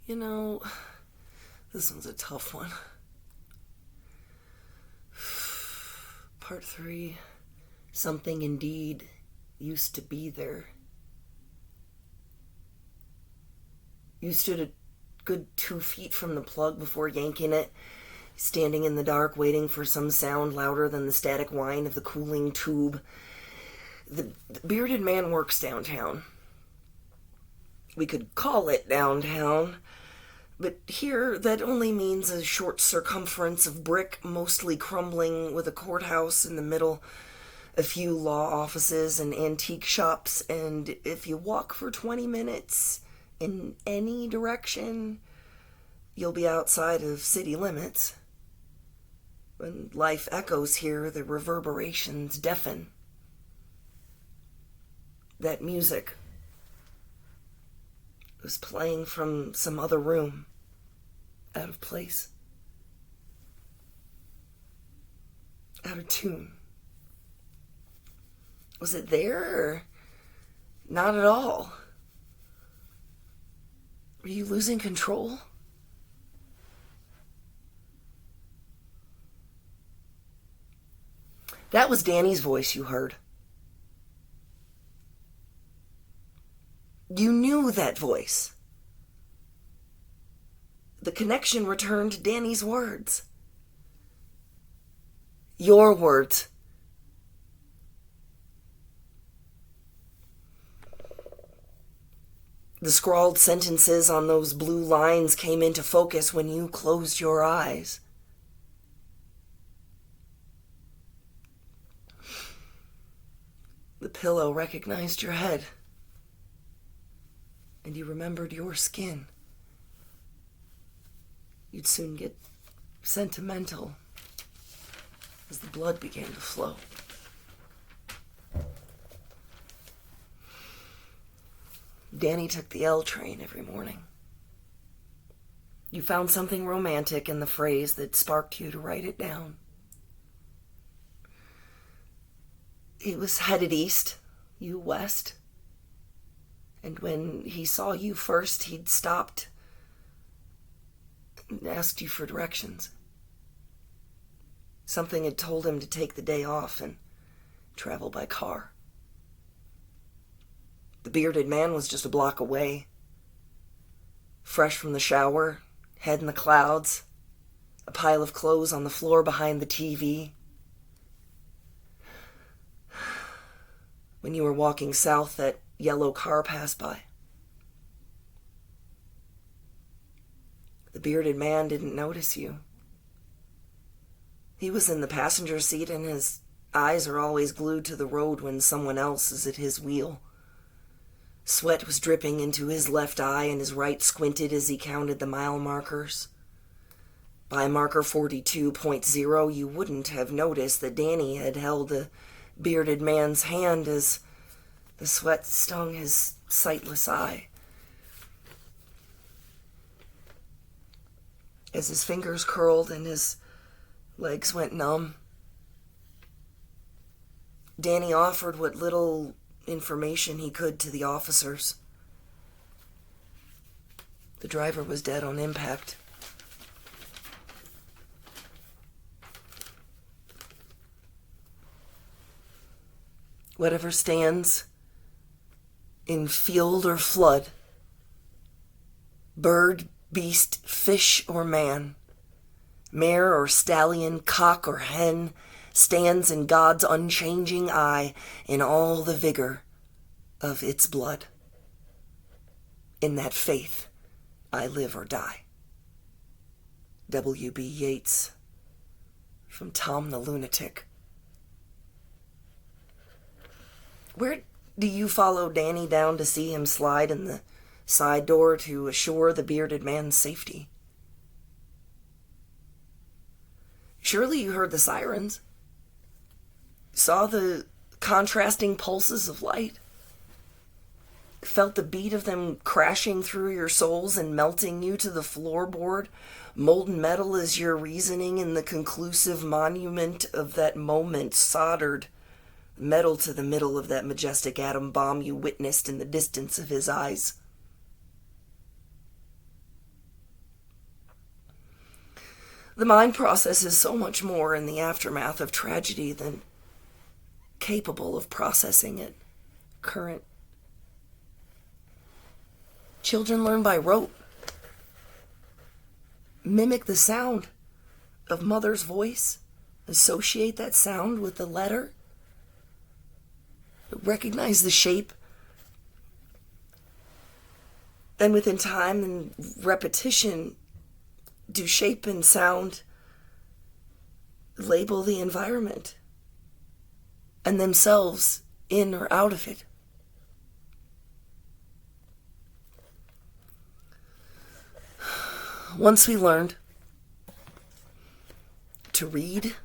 You know, this one's a tough one. Part 3. Something indeed used to be there. You stood a good 2 feet from the plug before yanking it, standing in the dark, waiting for some sound louder than the static whine of the cooling tube. The bearded man works downtown. We could call it downtown, but here that only means a short circumference of brick, mostly crumbling, with a courthouse in the middle, a few law offices and antique shops, and if you walk for 20 minutes in any direction, you'll be outside of city limits. When life echoes here, the reverberations deafen. That music was playing from some other room, out of place, out of tune. Was it there or not at all? Were you losing control? That was Danny's voice you heard. You knew that voice. The connection returned to Danny's words. Your words. The scrawled sentences on those blue lines came into focus when you closed your eyes. The pillow recognized your head, and you remembered your skin. You'd soon get sentimental as the blood began to flow. Danny took the L train every morning. You found something romantic in the phrase that sparked you to write it down. He was headed east, you west. And when he saw you first, he'd stopped and asked you for directions. Something had told him to take the day off and travel by car. The bearded man was just a block away. Fresh from the shower, head in the clouds, a pile of clothes on the floor behind the TV. When you were walking south, that yellow car passed by. The bearded man didn't notice you. He was in the passenger seat, and his eyes are always glued to the road when someone else is at his wheel. Sweat was dripping into his left eye, and his right squinted as he counted the mile markers. By marker 42.0, you wouldn't have noticed that Danny had held the bearded man's hand as the sweat stung his sightless eye. As his fingers curled and his legs went numb, Danny offered what little information he could to the officers. The driver was dead on impact. Whatever stands in field or flood, bird, beast, fish, or man, mare or stallion, cock or hen, stands in God's unchanging eye in all the vigor of its blood. In that faith, I live or die. W.B. Yeats, from Tom the Lunatic. Where do you follow Danny down to see him slide in the side door to assure the bearded man's safety? Surely you heard the sirens, saw the contrasting pulses of light, felt the beat of them crashing through your souls and melting you to the floorboard, molten metal as your reasoning in the conclusive monument of that moment soldered metal to the middle of that majestic atom bomb you witnessed in the distance of his eyes. The mind processes so much more in the aftermath of tragedy than capable of processing it current. Children learn by rote. Mimic the sound of mother's voice. Associate that sound with the letter. Recognize the shape. And within time and repetition, do shape and sound label the environment and themselves in or out of it. Once we learned to read,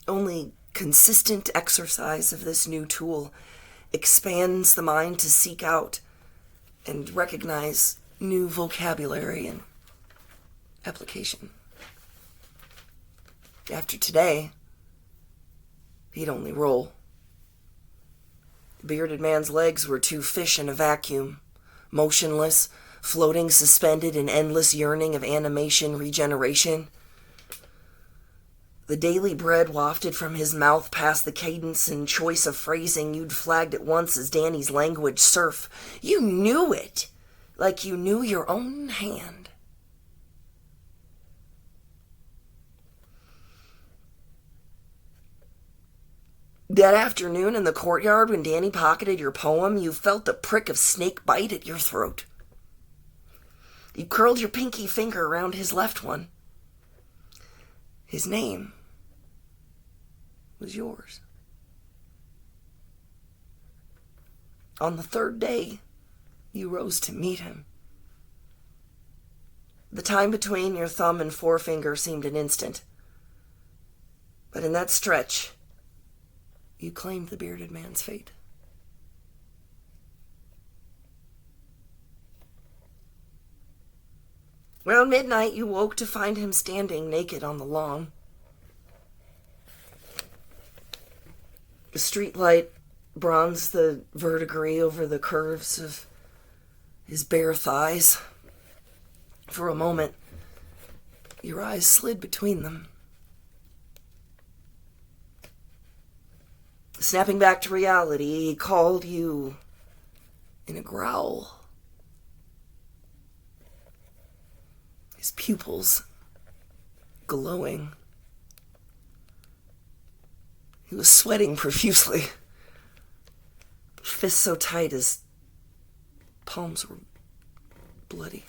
only consistent exercise of this new tool expands the mind to seek out and recognize new vocabulary and application. After today, he'd only roll. The bearded man's legs were two fish in a vacuum, motionless, floating suspended in endless yearning of animation, regeneration. The daily bread wafted from his mouth past the cadence and choice of phrasing you'd flagged at once as Danny's language surf. You knew it, like you knew your own hand. That afternoon in the courtyard when Danny pocketed your poem, you felt the prick of snake bite at your throat. You curled your pinky finger around his left one. His name was yours. On the third day, you rose to meet him. The time between your thumb and forefinger seemed an instant. But in that stretch, you claimed the bearded man's fate. Around midnight, you woke to find him standing naked on the lawn. The streetlight bronzed the verdigris over the curves of his bare thighs. For a moment, your eyes slid between them. Snapping back to reality, he called you in a growl. His pupils glowing. He was sweating profusely. Fists so tight his palms were bloody.